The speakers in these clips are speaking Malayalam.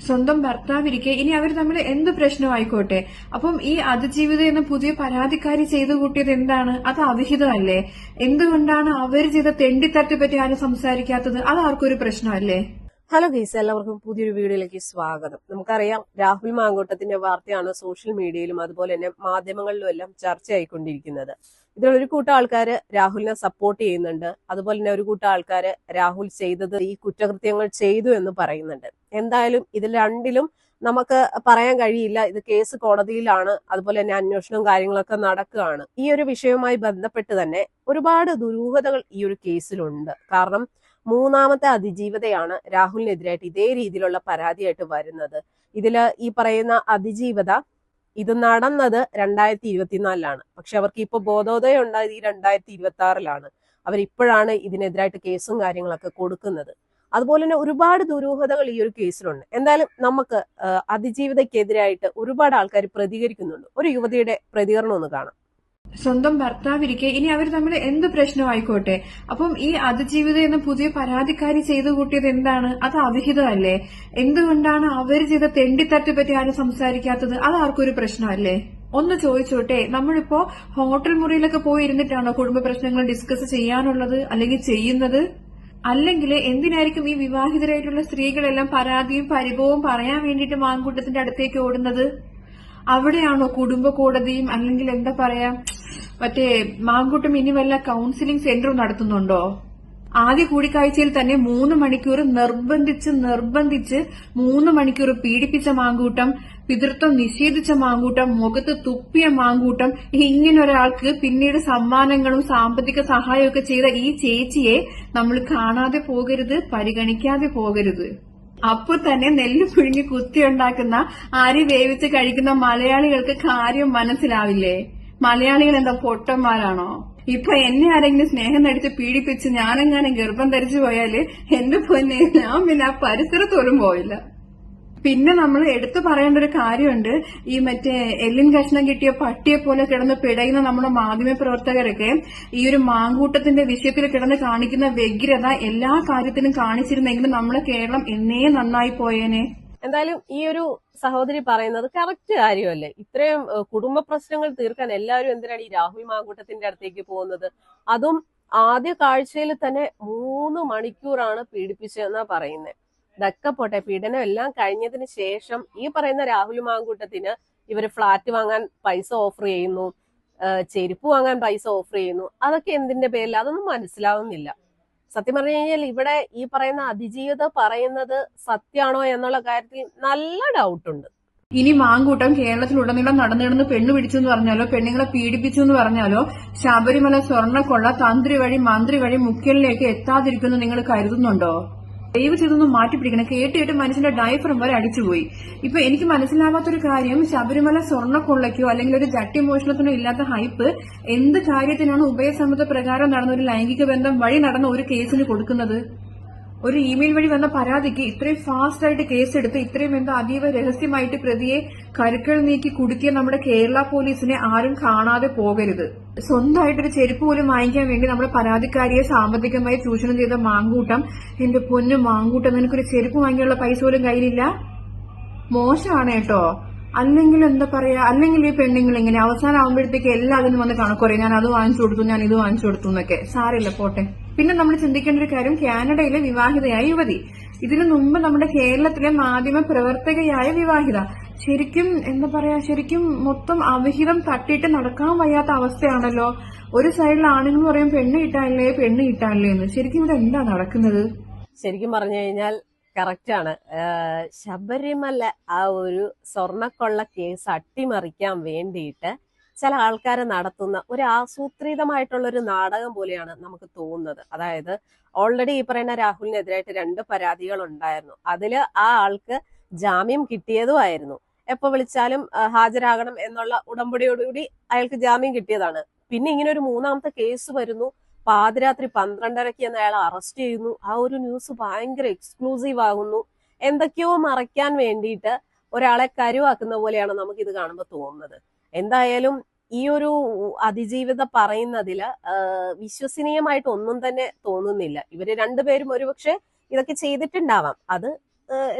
സ്വന്തം ഭർത്താവിരിക്കെ ഇനി അവർ തമ്മിൽ എന്ത് പ്രശ്നമായിക്കോട്ടെ, അപ്പം ഈ അതിജീവിത എന്ന പുതിയ പരാതിക്കാരി ചെയ്തു കൂട്ടിയത് എന്താണ്? അത് അവിഹിതമല്ലേ? എന്തുകൊണ്ടാണ് അവർ ചെയ്ത തെണ്ടിത്തട്ട് പറ്റി ആരും സംസാരിക്കാത്തത്? അത് ആർക്കൊരു പ്രശ്നമല്ലേ? ഹലോ ഗീസ്, എല്ലാവർക്കും പുതിയൊരു വീഡിയോയിലേക്ക് സ്വാഗതം. നമുക്കറിയാം, രാഹുൽ മാങ്കൂട്ടത്തിന്റെ വാർത്തയാണ് സോഷ്യൽ മീഡിയയിലും അതുപോലെ തന്നെ മാധ്യമങ്ങളിലും എല്ലാം ചർച്ചയായിക്കൊണ്ടിരിക്കുന്നത്. ഇതിലൊരു കൂട്ടം ആൾക്കാര് രാഹുലിനെ സപ്പോർട്ട് ചെയ്യുന്നുണ്ട്, അതുപോലെ തന്നെ ഒരു കൂട്ടം ആൾക്കാര് രാഹുൽ ചെയ്തത് ഈ കുറ്റകൃത്യങ്ങൾ ചെയ്തു എന്ന് പറയുന്നുണ്ട്. എന്തായാലും ഇതിൽ രണ്ടിലും നമുക്ക് പറയാൻ കഴിയില്ല. ഇത് കേസ് കോടതിയിലാണ്, അതുപോലെ തന്നെ അന്വേഷണവും കാര്യങ്ങളൊക്കെ നടക്കുകയാണ്. ഈ ഒരു വിഷയവുമായി ബന്ധപ്പെട്ട് തന്നെ ഒരുപാട് ദുരൂഹതകൾ ഈ ഒരു കേസിലുണ്ട്. കാരണം മൂന്നാമത്തെ അതിജീവതയാണ് രാഹുലിനെതിരായിട്ട് ഇതേ രീതിയിലുള്ള പരാതിയായിട്ട് വരുന്നത്. ഇതില് ഈ പറയുന്ന അതിജീവത ഇത് നടന്നത് 2024 പക്ഷെ അവർക്ക് ഇപ്പൊ ബോധോദയം ഉണ്ടായത് ഈ 2026 അവരിപ്പോഴാണ് ഇതിനെതിരായിട്ട് കേസും കാര്യങ്ങളൊക്കെ കൊടുക്കുന്നത്. അതുപോലെ തന്നെ ഒരുപാട് ദുരൂഹതകൾ ഈ ഒരു കേസിലുണ്ട്. എന്തായാലും നമുക്ക് അതിജീവിതക്കെതിരായിട്ട് ഒരുപാട് ആൾക്കാർ പ്രതികരിക്കുന്നുണ്ട്. ഒരു യുവതിയുടെ പ്രതികരണം ഒന്ന് കാണാം. സ്വന്തം ഭർത്താവിരിക്കെ ഇനി അവർ തമ്മിൽ എന്ത് പ്രശ്നമായിക്കോട്ടെ, അപ്പം ഈ അതിജീവിത എന്ന പുതിയ പരാതിക്കാരി ചെയ്തു കൂട്ടിയത് എന്താണ്? അത് അവിഹിതമല്ലേ? എന്തുകൊണ്ടാണ് അവർ ചെയ്ത തെണ്ടിത്തട്ട് പറ്റി ആരും സംസാരിക്കാത്തത്? അത് ആർക്കൊരു പ്രശ്നമല്ലേ? ഒന്ന് ചോദിച്ചോട്ടെ, നമ്മളിപ്പോ ഹോട്ടൽ മുറിയിലൊക്കെ പോയി ഇരുന്നിട്ടാണോ കുടുംബ പ്രശ്നങ്ങൾ ഡിസ്കസ് ചെയ്യാനുള്ളത്, അല്ലെങ്കിൽ ചെയ്യുന്നത്? അല്ലെങ്കിൽ എന്തിനായിരിക്കും ഈ വിവാഹിതരായിട്ടുള്ള സ്ത്രീകളെല്ലാം പരാതിയും പരിഭവവും പറയാൻ വേണ്ടിയിട്ട് മാങ്കൂട്ടത്തിന്റെ അടുത്തേക്ക് ഓടുന്നത്? അവിടെയാണോ കുടുംബ കോടതിയും അല്ലെങ്കിൽ എന്താ പറയാ മറ്റേ മാങ്കൂട്ടം ഇനി വല്ല കൗൺസിലിംഗ് സെന്ററും നടത്തുന്നുണ്ടോ? ആദ്യ കൂടിക്കാഴ്ചയിൽ തന്നെ 3 മണിക്കൂർ നിർബന്ധിച്ച് 3 മണിക്കൂർ പീഡിപ്പിച്ച മാങ്കൂട്ടം, പിതൃത്വം നിഷേധിച്ച മാങ്കൂട്ടം, മുഖത്ത് തുപ്പിയ മാങ്കൂട്ടം, ഇങ്ങനെ ഒരാൾക്ക് പിന്നീട് സമ്മാനങ്ങളും സാമ്പത്തിക സഹായമൊക്കെ ചെയ്ത ഈ ചേച്ചിയെ നമ്മൾ കാണാതെ പോകരുത്, പരിഗണിക്കാതെ പോകരുത്. അപ്പൊ തന്നെ നെല്ല് പുഴുങ്ങി കുത്തിയുണ്ടാക്കുന്ന അരി വേവിച്ച് കഴിക്കുന്ന മലയാളികൾക്ക് കാര്യം മനസ്സിലാവില്ലേ? മലയാളികൾ എന്താ പൊട്ടന്മാരാണോ? ഇപ്പൊ എന്നെ ആരെങ്കിലും സ്നേഹം നടിച്ച് പീഡിപ്പിച്ച് ഞാനെങ്ങാനും ഗർഭം ധരിച്ചു പോയാല് എന്റെ പൊന്നെ, ഞാൻ പിന്നെ ആ പരിസരത്തോലും പോയില്ല. പിന്നെ നമ്മൾ എടുത്തു പറയേണ്ട ഒരു കാര്യമുണ്ട്, ഈ മറ്റേ എല്ലിൻ കഷ്ണം കിട്ടിയ പട്ടിയെ പോലെ കിടന്ന് പിടയുന്ന നമ്മുടെ മാധ്യമ പ്രവർത്തകരൊക്കെ ഈ ഒരു മാങ്കൂട്ടത്തിന്റെ വിഷയത്തിൽ കിടന്ന് കാണിക്കുന്ന വ്യഗ്രത എല്ലാ കാര്യത്തിലും കാണിച്ചിരുന്നെങ്കിലും നമ്മളെ കേരളം എന്നേ നന്നായി പോയേനെ. എന്തായാലും ഈ ഒരു സഹോദരി പറയുന്നത് കറക്റ്റ് കാര്യമല്ലേ? ഇത്രയും കുടുംബ പ്രശ്നങ്ങൾ തീർക്കാൻ എല്ലാവരും എന്തിനാണ് ഈ രാഹുൽ മാങ്കൂട്ടത്തിന്റെ അടുത്തേക്ക് പോകുന്നത്? അതും ആദ്യ കാഴ്ചയിൽ തന്നെ 3 മണിക്കൂറാണ് പീഡിപ്പിച്ചതെന്നാ പറയുന്നത്. ഇതൊക്കെ പോട്ടെ, പീഡനം എല്ലാം കഴിഞ്ഞതിന് ശേഷം ഈ പറയുന്ന രാഹുൽ മാങ്കൂട്ടത്തിന് ഇവര് ഫ്ലാറ്റ് വാങ്ങാൻ പൈസ ഓഫർ ചെയ്യുന്നു, ചെരുപ്പ് വാങ്ങാൻ പൈസ ഓഫർ ചെയ്യുന്നു. അതൊക്കെ എന്തിന്റെ പേരിൽ? അതൊന്നും മനസ്സിലാവുന്നില്ല. സത്യം പറഞ്ഞു കഴിഞ്ഞാൽ ഇവിടെ ഈ പറയുന്ന അതിജീവിത പറയുന്നത് സത്യമാണോ എന്നുള്ള കാര്യത്തിൽ നല്ല ഡൗട്ടുണ്ട്. ഇനി മാങ്കൂട്ടം കേരളത്തിലുടനീളം നടന്നു പെണ്ണു പിടിച്ചു എന്ന് പറഞ്ഞാലോ, പെണ്ണുങ്ങളെ പീഡിപ്പിച്ചു എന്ന് പറഞ്ഞാലോ, ശബരിമല സ്വർണ്ണക്കൊള്ള തന്ത്രി വഴി മന്ത്രി വഴി മുഖ്യനിലേക്ക് എത്താതിരിക്കുന്നു നിങ്ങൾ കരുതുന്നുണ്ടോ? ദയവ് ചെയ്തൊന്നും മാറ്റിപ്പിടിക്കണം. കേട്ട് മനുഷ്യന്റെ ഡയഫ്രം വരെ അടിച്ചുപോയി. ഇപ്പൊ എനിക്ക് മനസ്സിലാവാത്തൊരു കാര്യം, ശബരിമല സ്വർണ്ണക്കൊള്ളയ്ക്കോ അല്ലെങ്കിൽ ഒരു ജട്ടി മോഷണത്തിനോ ഇല്ലാത്ത ഹൈപ്പ് എന്ത് കാര്യത്തിനാണ് ഉഭയസമ്മത പ്രകാരം നടന്ന ഒരു ലൈംഗിക ബന്ധം വഴി നടന്ന ഒരു കേസിന് കൊടുക്കുന്നത്? ഒരു ഇമെയിൽ വഴി വന്ന പരാതിക്ക് ഇത്രയും ഫാസ്റ്റ് ആയിട്ട് കേസെടുത്ത് ഇത്രയും എന്താ അതീവ രഹസ്യമായിട്ട് പ്രതിയെ കരുക്കൾ നീക്കി കുടുക്കിയ നമ്മുടെ കേരള പോലീസിനെ ആരും കാണാതെ പോകരുത്. സ്വന്തമായിട്ടൊരു ചെരുപ്പ് പോലും വാങ്ങിക്കാൻ വേണ്ടി നമ്മുടെ പരാതിക്കാരിയെ സാമ്പത്തികമായി ചൂഷണം ചെയ്ത മാങ്കൂട്ടം, എന്റെ പൊന്നു മാങ്കൂട്ടം, നിനക്കൊരു ചെരുപ്പ് വാങ്ങിയുള്ള പൈസ പോലും കയ്യിലില്ല? മോശമാണ് കേട്ടോ. അല്ലെങ്കിൽ എന്താ പറയാ, അല്ലെങ്കിൽ ഈ പെണ്ണുങ്ങൾ ഇങ്ങനെ അവസാനം ആവുമ്പോഴത്തേക്ക് എല്ലാത്തിനും വന്ന് കണക്കുറയും, ഞാൻ അത് വാങ്ങിച്ചു കൊടുത്തു, ഞാൻ ഇത് വാങ്ങിച്ചു കൊടുത്തു എന്നൊക്കെ. സാരമില്ല, പോട്ടെ. പിന്നെ നമ്മൾ ചിന്തിക്കേണ്ട ഒരു കാര്യം, കാനഡയിലെ വിവാഹിതയായ യുവതി, ഇതിനു മുമ്പ് നമ്മുടെ കേരളത്തിലെ മാധ്യമ പ്രവർത്തകയായ വിവാഹിത. ശരിക്കും എന്താ പറയാ, ശരിക്കും മൊത്തം അവിഹിതം തട്ടിയിട്ട് നടക്കാൻ വയ്യാത്ത അവസ്ഥയാണല്ലോ. ഒരു സൈഡിൽ ആണുങ്ങൾ പറയും പെണ്ണ് കിട്ടാനില്ലേ എന്ന്. ശരിക്കും ഇവിടെ എന്താ നടക്കുന്നത്? ശരിക്കും പറഞ്ഞു കഴിഞ്ഞാൽ കറക്റ്റാണ്. ശബരിമല ആ ഒരു സ്വർണ്ണക്കൊള്ള കേസ് അട്ടിമറിക്കാൻ വേണ്ടിയിട്ട് ചില ആൾക്കാർ നടത്തുന്ന ഒരു ആസൂത്രിതമായിട്ടുള്ള ഒരു നാടകം പോലെയാണ് നമുക്ക് തോന്നുന്നത്. അതായത് ഓൾറെഡി ഈ പറയുന്ന രാഹുലിനെതിരായിട്ട് 2 പരാതികൾ ഉണ്ടായിരുന്നു. അതില് ആ ആൾക്ക് ജാമ്യം കിട്ടിയതുമായിരുന്നു. എപ്പോ വിളിച്ചാലും ഹാജരാകണം എന്നുള്ള ഉടമ്പടിയോടുകൂടി അയാൾക്ക് ജാമ്യം കിട്ടിയതാണ്. പിന്നെ ഇങ്ങനെ ഒരു 3ാമത്തെ കേസ് വരുന്നു. പാതിരാത്രി 12:30 അയാളെ അറസ്റ്റ് ചെയ്യുന്നു. ആ ഒരു ന്യൂസ് ഭയങ്കര എക്സ്ക്ലൂസീവ് ആകുന്നു. എന്തൊക്കെയോ മറയ്ക്കാൻ വേണ്ടിയിട്ട് ഒരാളെ കരുവാക്കുന്ന പോലെയാണ് നമുക്ക് ഇത് കാണുമ്പോൾ തോന്നുന്നത്. എന്തായാലും ഈ ഒരു അതിജീവിത പറയുന്നതില് വിശ്വസനീയമായിട്ട് ഒന്നും തന്നെ തോന്നുന്നില്ല. ഇവര് രണ്ടുപേരും ഒരുപക്ഷെ ഇതൊക്കെ ചെയ്തിട്ടുണ്ടാവാം. അത്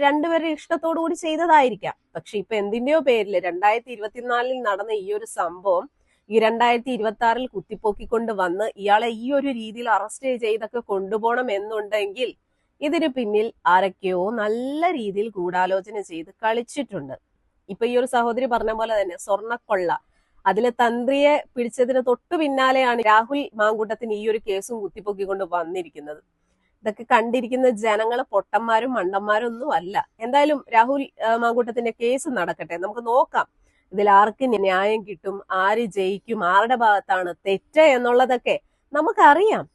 രണ്ടുപേരുടെ ഇഷ്ടത്തോടു കൂടി ചെയ്തതായിരിക്കാം. പക്ഷെ ഇപ്പൊ എന്തിന്റെയോ പേരില് 2024 നടന്ന ഈ ഒരു സംഭവം ഈ 2026 കുത്തിപ്പൊക്കിക്കൊണ്ട് വന്ന് ഇയാളെ ഈ ഒരു രീതിയിൽ അറസ്റ്റ് ചെയ്തൊക്കെ കൊണ്ടുപോകണം എന്നുണ്ടെങ്കിൽ ഇതിന് പിന്നിൽ ആരൊക്കെയോ നല്ല രീതിയിൽ ഗൂഢാലോചന ചെയ്ത് കളിച്ചിട്ടുണ്ട്. ഇപ്പൊ ഈ ഒരു സഹോദരി പറഞ്ഞ പോലെ തന്നെ സ്വർണ്ണക്കൊള്ള, അതിലെ തന്ത്രിയെ പിടിച്ചതിന് തൊട്ടു പിന്നാലെയാണ് രാഹുൽ മാങ്കൂട്ടത്തിന് ഈ ഒരു കേസും കുത്തിപ്പൊക്കിക്കൊണ്ട് വന്നിരിക്കുന്നത്. ഇതൊക്കെ കണ്ടിരിക്കുന്ന ജനങ്ങള് പൊട്ടന്മാരും മണ്ടന്മാരും ഒന്നും അല്ല. എന്തായാലും രാഹുൽ മാങ്കൂട്ടത്തിന്റെ കേസ് നടക്കട്ടെ, നമുക്ക് നോക്കാം ഇതിൽ ആർക്ക് ന്യായം കിട്ടും, ആര് ജയിക്കും, ആരുടെ ഭാഗത്താണ് തെറ്റ് എന്നുള്ളതൊക്കെ നമുക്കറിയാം.